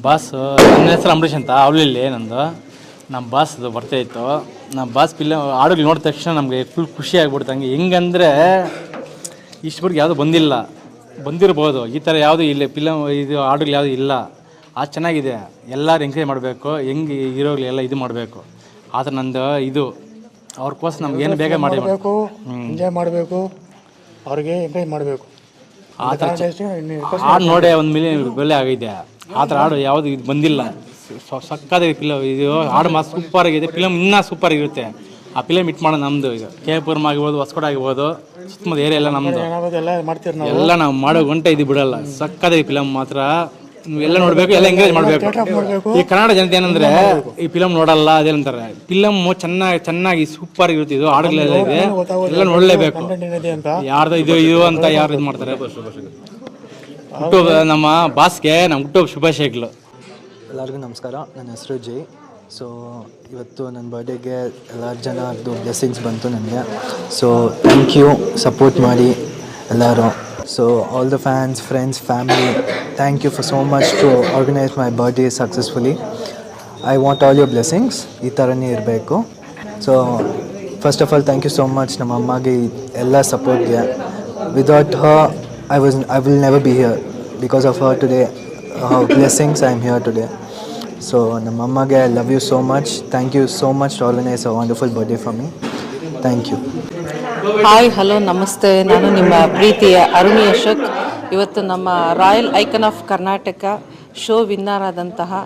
Boss ನನ್ನ ಹೆಸರು ಅಂಬರೀಷ್ ಅಂತ ಅವಳಿಲ್ಲಿ ನಂದು. ನಮ್ಮ ಬಾಸ್ದು ಬರ್ತಾ ಇತ್ತು. ನಮ್ಮ ಬಾಸ್ ಹಾಡುಗಳು ನೋಡಿದ ತಕ್ಷಣ ನಮಗೆ ಫುಲ್ ಖುಷಿ ಆಗ್ಬಿಡ್ತು. ಹಂಗೆ ಹೆಂಗಂದರೆ ಇಷ್ಟವರೆಗೆ ಯಾವುದೂ ಬಂದಿರ್ಬೋದು, ಈ ಥರ ಯಾವುದೂ ಇಲ್ಲ ಇದು ಹಾಡುಗಳು ಯಾವುದೂ ಇಲ್ಲ. ಅದು ಚೆನ್ನಾಗಿದೆ. ಎಲ್ಲರೂ ಎಂಕರೇಜ್ ಮಾಡಬೇಕು, ಹೆಂಗೆ ಹೀರೋಗಳೆಲ್ಲ ಇದು ಮಾಡಬೇಕು. ಆ ಥರ ನಂದು ಇದು ಅವ್ರಿಗೋಸ್ಕರ ನಮ್ಗೆ ಏನು ಬೇಗ ಮಾಡಬೇಕು, ಎಂಜಾಯ್ ಮಾಡಬೇಕು, ಅವ್ರಿಗೆ ಎಂಕರೇಜ್ ಮಾಡಬೇಕು. ಆ ಥರ ಹಾಡು ನೋಡೇ 1 ಮಿಲಿಯನ್ ಬೆಲೆ ಆಗಿದೆ. ಆ ಥರ ಹಾಡು ಯಾವುದು ಇದು ಬಂದಿಲ್ಲ. ಸಕ್ಕತ್ತಾಗಿ ಇದು ಹಾಡು ಸೂಪರ್ ಆಗಿದೆ. ಫಿಲಮ್ ಇನ್ನೂ ಸೂಪರ್ ಆಗಿರುತ್ತೆ. ಆ ಫಿಲಮ್ ಹಿಟ್ ಮಾಡೋದು ನಮ್ಮದು. ಈಗ ಕೆ.ಪುರಂ ಆಗಿರ್ಬೋದು, ಹೊಸಕೋಟೆ ಆಗಿರ್ಬೋದು, ಸುತ್ತಮುತ್ತ ಏರಿಯಾ ಎಲ್ಲ ನಮ್ಮದು. ಎಲ್ಲ ನಾವು ಮಾಡೋ ಗಂಟೆ ಇದು ಬಿಡಲ್ಲ. ಸಕ್ಕತ್ತಾಗಿ ಫಿಲಮ್ ಮಾತ್ರ ಎಲ್ಲ ನೋಡಬೇಕು, ಎಲ್ಲ ಎಂಕರೇಜ್ ಮಾಡಬೇಕು. ಈ ಕನ್ನಡ ಜನತೆ ಏನಂದರೆ ಈ ಫಿಲಮ್ ನೋಡಲ್ಲ, ಅದೇನಂತಾರೆ. ಫಿಲಮ್ ಚೆನ್ನಾಗಿ ಸೂಪರ್ ಆಗಿರುತ್ತೆ. ಇದು ಹಾಡುಗಳೆಲ್ಲ ಇದೆ, ಎಲ್ಲ ನೋಡಲೇಬೇಕು. ಯಾರ್ದು ಇದು ಅಂತ ಯಾರು ಇದು ಮಾಡ್ತಾರೆ. ಹುಟ್ಟುಹಬ್ಬ ನಮ್ಮ ಬಾಸ್ಗೆ ನಮ್ಮ ಹುಟ್ಟುಹಬ್ಬ ಶುಭಾಶಯಗಳು. ಎಲ್ಲರಿಗೂ ನಮಸ್ಕಾರ. ನನ್ನ ಹೆಸರು ಜೈ. ಸೊ ಇವತ್ತು ನನ್ನ ಬರ್ಡೇಗೆ ಎಲ್ಲ ಜನದ್ದು ಬ್ಲೆಸ್ಸಿಂಗ್ಸ್ ಬಂತು ನನಗೆ. ಸೊ ಥ್ಯಾಂಕ್ ಯು, ಸಪೋರ್ಟ್ ಮಾಡಿ ಎಲ್ಲರೂ. So all the fans, friends, family, thank you for so much to organise my birthday successfully. I want all your blessings. ಈ ಥರನೇ ಇರಬೇಕು. So first of all thank you so much ನಮ್ಮ ಅಮ್ಮಗೆ ಎಲ್ಲ ಸಪೋರ್ಟ್ಗೆ. Without her I will never be here. Because of her today, her blessings, I am here today. So ನಮ್ಮ ಅಮ್ಮಗೆ I love you so much. Thank you so much to organize a wonderful birthday for me. Thank you. Hi, hello, ನಮಸ್ತೆ. ನಾನು ನಿಮ್ಮ ಪ್ರೀತಿಯ ಅರುಣಿ ಅಶೋಕ್. ಇವತ್ತು ನಮ್ಮ royal icon of Karnataka show winner ಆದಂತಹ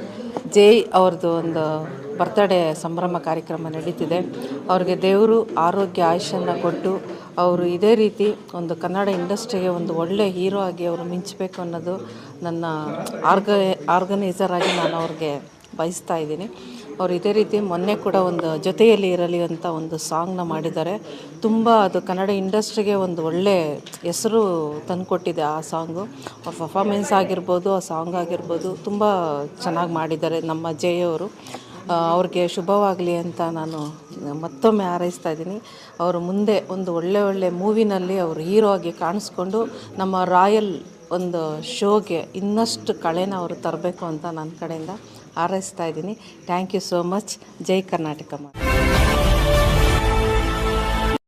ಜೈ ಅವ್ರದ್ದು ಒಂದು ಬರ್ತ್ಡೇ ಸಂಭ್ರಮ ಕಾರ್ಯಕ್ರಮ ನಡೀತಿದೆ. ಅವ್ರಿಗೆ ದೇವರು ಆರೋಗ್ಯ ಆಯುಷನ್ನು ಕೊಟ್ಟು ಅವರು ಇದೇ ರೀತಿ ಒಂದು ಕನ್ನಡ ಇಂಡಸ್ಟ್ರಿಗೆ ಒಂದು ಒಳ್ಳೆ ಹೀರೋ ಆಗಿ ಅವರು ಮಿಂಚಬೇಕು ಅನ್ನೋದು ನನ್ನ ಆರ್ಗನೈಸರ್ ಆಗಿ ನಾನು ಅವ್ರಿಗೆ ಬಯಸ್ತಾ ಇದ್ದೀನಿ. ಅವ್ರು ಇದೇ ರೀತಿ ಮೊನ್ನೆ ಕೂಡ ಒಂದು ಜೊತೆಯಲ್ಲಿ ಇರಲಿ ಅಂತ ಒಂದು ಸಾಂಗ್ನ ಮಾಡಿದ್ದಾರೆ. ತುಂಬ ಅದು ಕನ್ನಡ ಇಂಡಸ್ಟ್ರಿಗೆ ಒಂದು ಒಳ್ಳೆ ಹೆಸರು ತಂದುಕೊಟ್ಟಿದೆ ಆ ಸಾಂಗು. ಅವ್ರ ಪರ್ಫಾಮೆನ್ಸ್ ಆಗಿರ್ಬೋದು, ಆ ಸಾಂಗ್ ಆಗಿರ್ಬೋದು, ತುಂಬ ಚೆನ್ನಾಗಿ ಮಾಡಿದ್ದಾರೆ ನಮ್ಮ ಜಯವರು. ಅವ್ರಿಗೆ ಶುಭವಾಗಲಿ ಅಂತ ನಾನು ಮತ್ತೊಮ್ಮೆ ಹಾರೈಸ್ತಾ ಇದ್ದೀನಿ. ಅವರು ಮುಂದೆ ಒಂದು ಒಳ್ಳೆ ಮೂವಿನಲ್ಲಿ ಅವರು ಹೀರೋ ಆಗಿ ಕಾಣಿಸ್ಕೊಂಡು ನಮ್ಮ ರಾಯಲ್ ಒಂದು ಶೋಗೆ ಇನ್ನಷ್ಟು ಕಳೆನ ಅವರು ತರಬೇಕು ಅಂತ ನನ್ನ ಕಡೆಯಿಂದ ಹಾರೈಸ್ತಾ ಇದ್ದೀನಿ. Thank you so much. ಜೈ ಕರ್ನಾಟಕ.